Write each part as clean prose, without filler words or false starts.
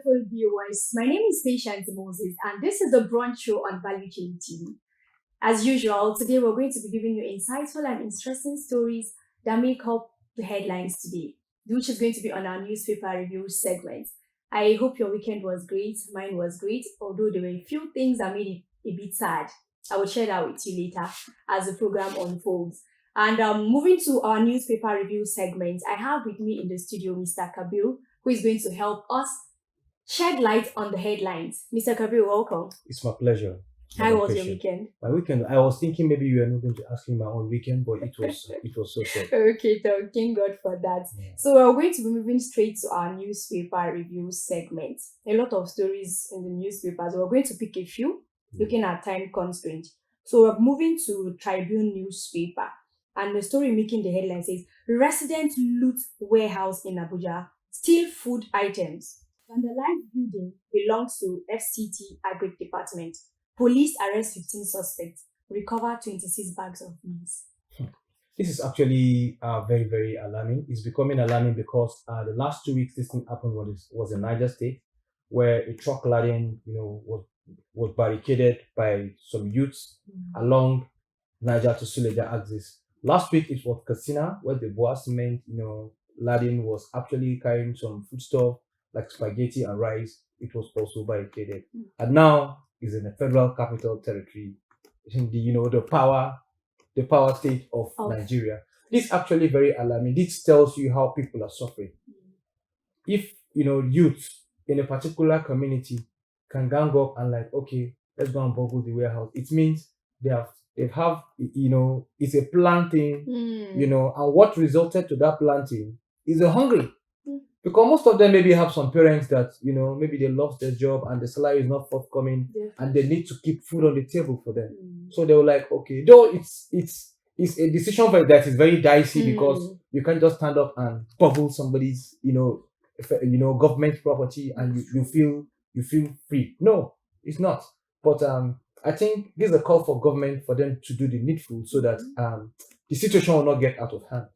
wonderful viewers. My name is Patience Moses, and this is the Brunch show on Value Chain TV. As usual, today we're going to be giving you insightful and interesting stories that make up the headlines today, which is going to be on our newspaper review segment. I hope your weekend was great. Mine was great, although there were a few things that made it a bit sad. I will share that with you later as the program unfolds. And moving to our newspaper review segment, I have with me in the studio Mr. Kabir, who is going to help us shed light on the headlines. Mr. Kabir, welcome. It's my pleasure. How was your weekend? My weekend, I was thinking maybe you were not going to ask me my own weekend, but it was so sad. Okay, thanking God for that. Yeah. So we're going to be moving straight to our newspaper review segment. A lot of stories in the newspapers. We're going to pick a few, looking at time constraint. So we're moving to Tribune newspaper. And the story making the headline says, resident loot warehouse in Abuja, steal food items. Vandalized building belongs to FCT Agric Department. Police arrest 15 suspects, recover 26 bags of maize. This is actually very, very alarming. It's becoming alarming because the last 2 weeks this thing happened was in Niger State, where a truck laden, was barricaded by some youths along Niger to Suleja axis. Last week it was Katsina, where the Boa cement, laden was actually carrying some foodstuff like spaghetti and rice. It was also barricaded. And now is in the Federal Capital Territory, in the power state of Nigeria. This is actually very alarming. This tells you how people are suffering. If youth in a particular community can gang up and like, okay, let's go and boggle the warehouse, it means they have it's a planting, and what resulted to that planting is a hungry. Because most of them maybe have some parents that, maybe they lost their job and the salary is not forthcoming, and they need to keep food on the table for them. So they were like, okay, though it's a decision that is very dicey because you can't just stand up and bubble somebody's, government property and you feel free. No, it's not. But I think this is a call for government for them to do the needful so that the situation will not get out of hand.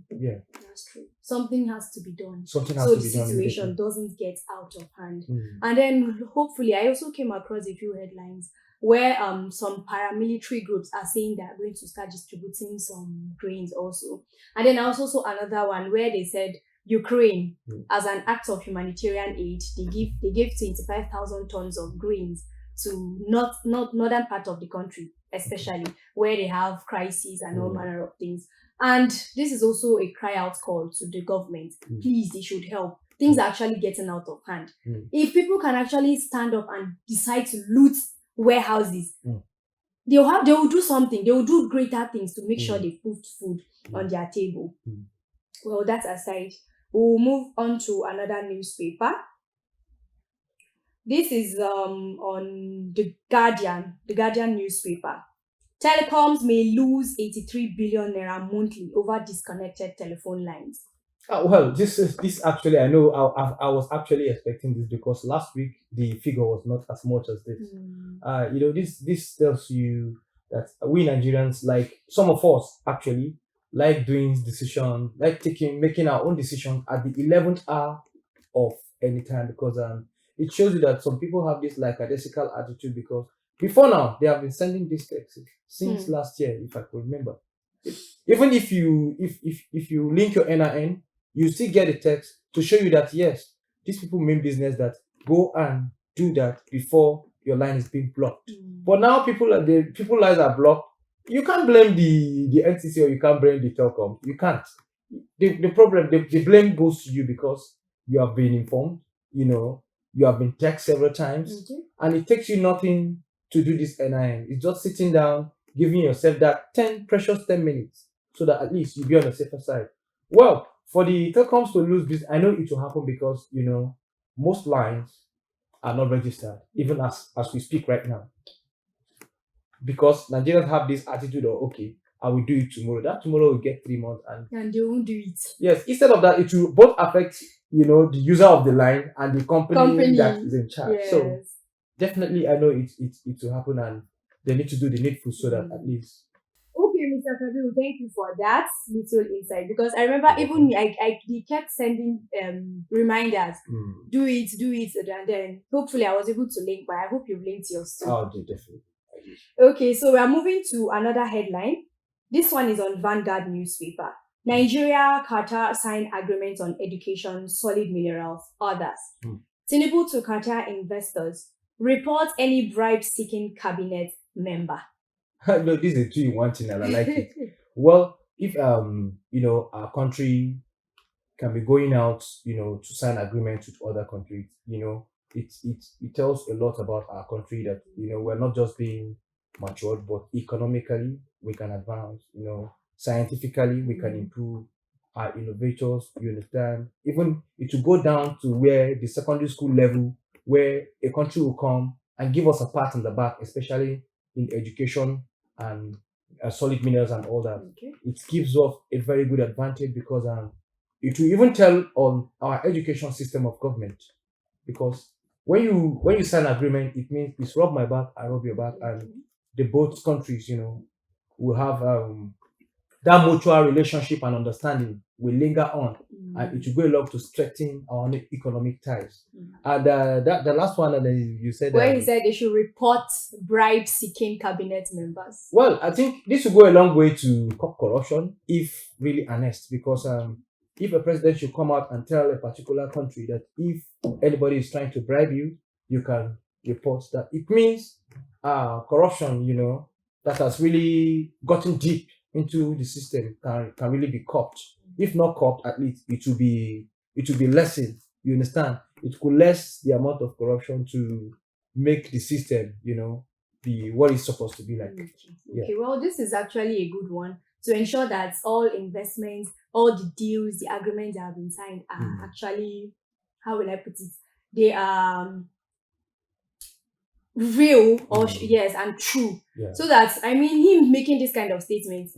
Yeah, that's true. Something has to be done. Something has to be done. So the situation doesn't get out of hand. And then hopefully, I also came across a few headlines where some paramilitary groups are saying they're going to start distributing some grains also. And then I also saw another one where they said Ukraine, as an act of humanitarian aid, they gave 25,000 tons of grains to northern part of the country, especially where they have crises and all manner of things. And this is also a cry out call to the government. Please, they should help. Things are actually getting out of hand. If people can actually stand up and decide to loot warehouses, they will do something. They will do greater things to make sure they put food on their table. Well, that aside, we'll move on to another newspaper. This is on the Guardian newspaper. Telecoms may lose 83 billion naira monthly over disconnected telephone lines. Well, this actually, I know I was actually expecting this because last week the figure was not as much as this. This tells you that we Nigerians, like some of us actually, like doing decision, like making our own decision at the 11th hour of any time, because it shows you that some people have this like a lackadaisical attitude, because before now they have been sending these texts since last year, if I could remember. Even if you link your NIN, you still get a text to show you that yes, these people mean business, that go and do that before your line is being blocked. But now people's lines are blocked. You can't blame the NCC or you can't blame the telecom. You can't. The problem, the blame goes to you because you have been informed. You have been texted several times, and it takes you nothing to do this NIN. It's just sitting down, giving yourself that precious 10 minutes, so that at least you'll be on the safer side. Well, for the telecoms to lose this, I know it will happen because, most lines are not registered, even as we speak right now. Because Nigerians have this attitude of, okay, I will do it tomorrow. That tomorrow will get 3 months. And they won't do it. Yes, instead of that, it will both affect, the user of the line and the company that is in charge. Yes. So definitely, I know it will happen, and they need to do the needful so that at least. Okay, Okay, Mr. Kabiru, thank you for that little insight because I remember even me, they kept sending reminders, do it, and then hopefully I was able to link, but I hope you've linked yours too. Oh, definitely. Okay, so we are moving to another headline. This one is on Vanguard newspaper. Nigeria, Qatar sign agreement on education, solid minerals, others. Tinubu to Qatar investors. Report any bribe-seeking cabinet member. No, this is a 2-in-1 thing, and I like it. Well, if our country can be going out, to sign agreements with other countries, it tells a lot about our country that we're not just being matured, but economically we can advance. Scientifically we can improve. Our innovators, you understand. Even it will go down to where the secondary school level, where a country will come and give us a pat on the back, especially in education and solid minerals and all that. Okay. It gives us a very good advantage because it will even tell on our education system of government, because when you sign agreement, it means it's rub my back, I rub your back, and the both countries, will have that mutual relationship and understanding will linger on, and it will go along to strengthen our economic ties. And the last one, and then you said where he said they should report bribe-seeking cabinet members. Well, I think this will go a long way to curb corruption, if really honest, because if a president should come out and tell a particular country that if anybody is trying to bribe you, you can report that. It means corruption, that has really gotten deep into the system can really be curbed. If not curbed, at least it will be lessened. You understand? It could less the amount of corruption to make the system, be what it's supposed to be like. Okay, well, this is actually a good one to ensure that all investments, all the deals, the agreements that have been signed are actually, how will I put it? They are real or yes, and true. So that, I mean, him making this kind of statement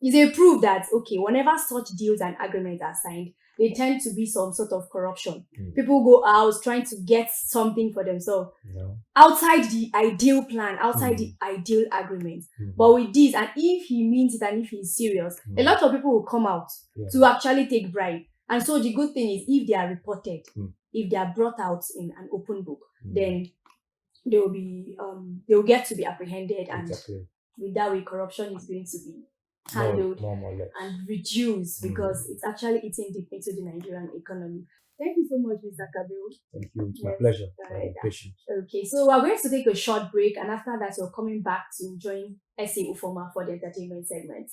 is a proof that, okay, whenever such deals and agreements are signed, they tend to be some sort of corruption. People go out trying to get something for themselves outside the ideal plan, outside the ideal agreement. But with this, and if he means it and if he's serious, a lot of people will come out to actually take bribe. And so the good thing is, if they are reported, if they are brought out in an open book, then they will be they will get to be apprehended, and with that way corruption is going to be handled and reduced, because it's actually eating deep into the Nigerian economy. Thank you so much, Mr. Kabiru. Thank you. It's my pleasure. Patience. Okay, so we're going to take a short break, and after that we're coming back to join SA Ufoma for the entertainment segment.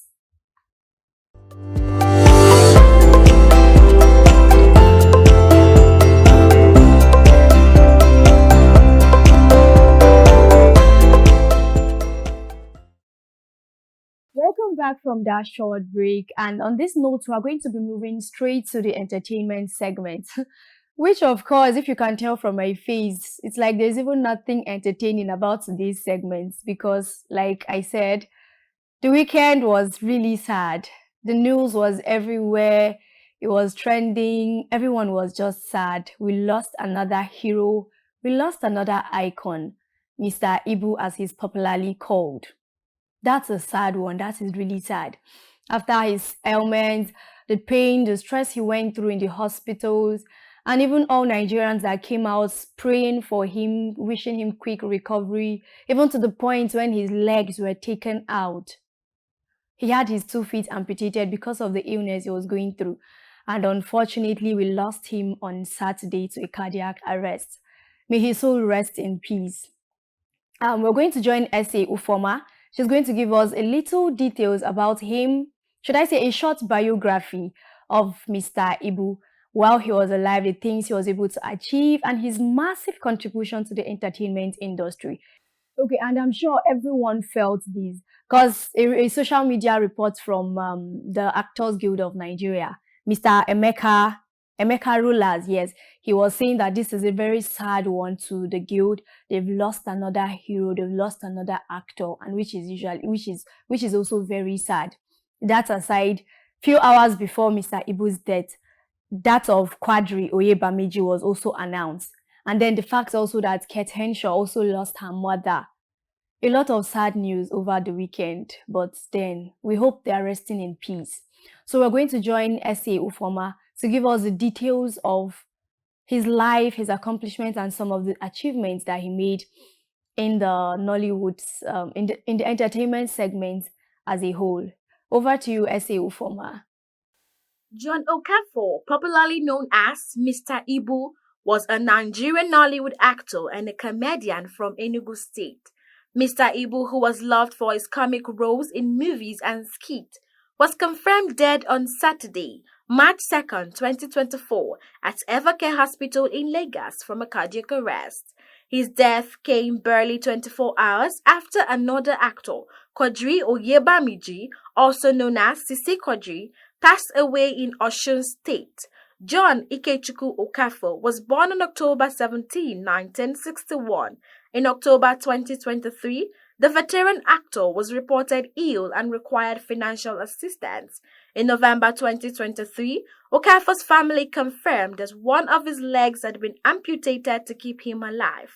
Welcome back from that short break, and on this note, we are going to be moving straight to the entertainment segment, which of course, if you can tell from my face, it's like there's even nothing entertaining about today's segments, because like I said, the weekend was really sad. The news was everywhere, it was trending, everyone was just sad. We lost another hero, we lost another icon, Mr. Ibu as he's popularly called. That's a sad one. That is really sad. After his ailments, the pain, the stress he went through in the hospitals, and even all Nigerians that came out praying for him, wishing him quick recovery, even to the point when his legs were taken out. He had his 2 feet amputated because of the illness he was going through. And unfortunately, we lost him on Saturday to a cardiac arrest. May his soul rest in peace. We're going to join SA Ufoma. She's going to give us a little details about him, should I say a short biography of Mr. Ibu while he was alive, the things he was able to achieve, and his massive contribution to the entertainment industry. Okay, and I'm sure everyone felt this, because a social media report from the Actors Guild of Nigeria, Mr. Emeka Rulers, yes, he was saying that this is a very sad one to the guild. They've lost another hero, they've lost another actor, and which is also very sad. That aside, few hours before Mr. Ibu's death, that of Quadri Oyebamiji was also announced. And then the fact also that Kate Henshaw also lost her mother. A lot of sad news over the weekend, but then we hope they are resting in peace. So we're going to join S.A. Ufoma to give us the details of his life, his accomplishments, and some of the achievements that he made in the Nollywood, in the entertainment segment as a whole. Over to you, S.A. Ufoma. John Okafor, popularly known as Mr. Ibu, was a Nigerian Nollywood actor and a comedian from Enugu State. Mr. Ibu, who was loved for his comic roles in movies and skits, was confirmed dead on Saturday, March 2nd, 2024, at Evercare Hospital in Lagos from a cardiac arrest. His death came barely 24 hours after another actor, Quadri Oyebamiji, also known as Sisi Quadri, passed away in Osun State. John Ikechukwu Okafor was born on October 17, 1961. In October 2023, the veteran actor was reported ill and required financial assistance. In November 2023, Okafor's family confirmed that one of his legs had been amputated to keep him alive.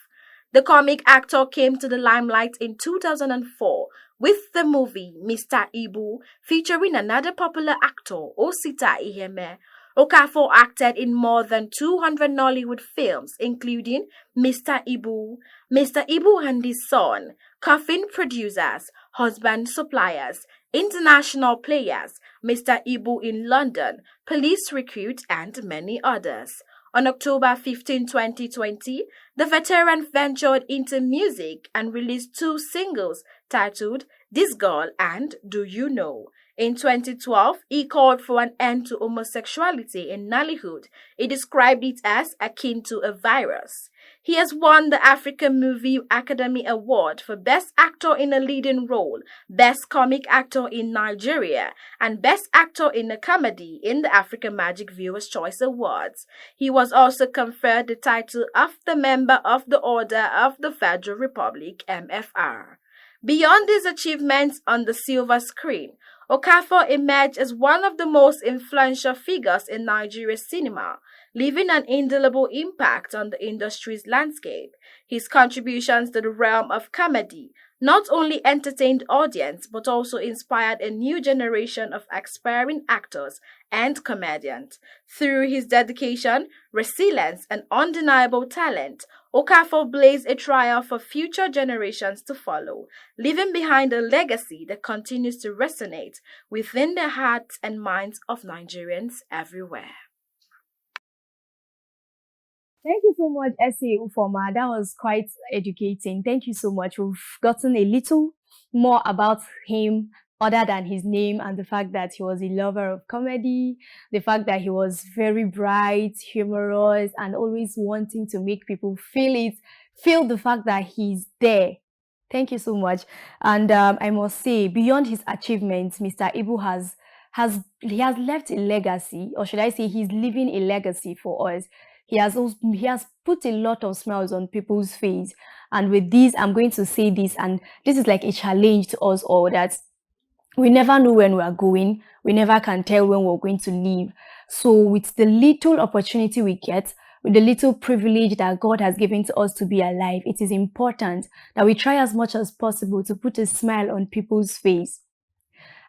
The comic actor came to the limelight in 2004 with the movie Mr. Ibu, featuring another popular actor, Osita Iheme. Okafor acted in more than 200 Nollywood films, including Mr. Ibu, Mr. Ibu and His Son, Coffin Producers, Husband Suppliers, International Players, Mr. Ibu in London, Police Recruit, and many others. On October 15, 2020, the veteran ventured into music and released 2 singles titled This Girl and Do You Know. In 2012, he called for an end to homosexuality in Nollywood. He described it as akin to a virus. He has won the African Movie Academy Award for Best Actor in a Leading Role, Best Comic Actor in Nigeria, and Best Actor in a Comedy in the African Magic Viewers' Choice Awards. He was also conferred the title of the Member of the Order of the Federal Republic, MFR. Beyond these achievements on the silver screen, Okafor emerged as one of the most influential figures in Nigeria's cinema, leaving an indelible impact on the industry's landscape. His contributions to the realm of comedy not only entertained audience but also inspired a new generation of aspiring actors and comedians. Through his dedication, resilience, and undeniable talent, Okafor blazed a trail for future generations to follow, leaving behind a legacy that continues to resonate within the hearts and minds of Nigerians everywhere. Thank you so much, S.A. Ufoma. That was quite educating. Thank you so much. We've gotten a little more about him other than his name and the fact that he was a lover of comedy, the fact that he was very bright, humorous, and always wanting to make people feel the fact that he's there. Thank you so much. And I must say, beyond his achievements, Mr. Ibu has left a legacy, or should I say, he's leaving a legacy for us. He has put a lot of smiles on people's face. And with this, I'm going to say this, and this is like a challenge to us all, that we never know when we are going. We never can tell when we're going to leave. So with the little opportunity we get, with the little privilege that God has given to us to be alive, it is important that we try as much as possible to put a smile on people's face.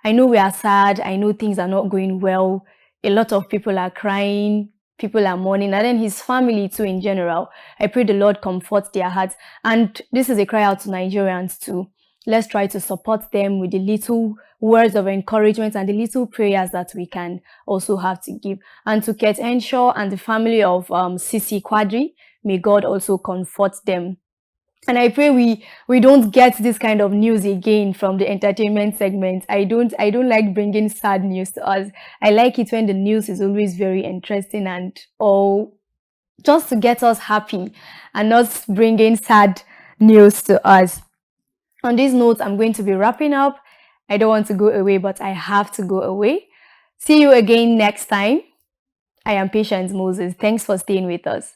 I know we are sad. I know things are not going well. A lot of people are crying. People are mourning, and then his family too in general. I pray the Lord comforts their hearts. And this is a cry out to Nigerians too. Let's try to support them with the little words of encouragement and the little prayers that we can also have to give. And to Kate Henshaw and the family of Sisi Quadri, may God also comfort them. And I pray we don't get this kind of news again from the entertainment segment. I don't like bringing sad news to us. I like it when the news is always very interesting and all just to get us happy and not bringing sad news to us. On this note, I'm going to be wrapping up. I don't want to go away, but I have to go away. See you again next time. I am Patience Moses. Thanks for staying with us.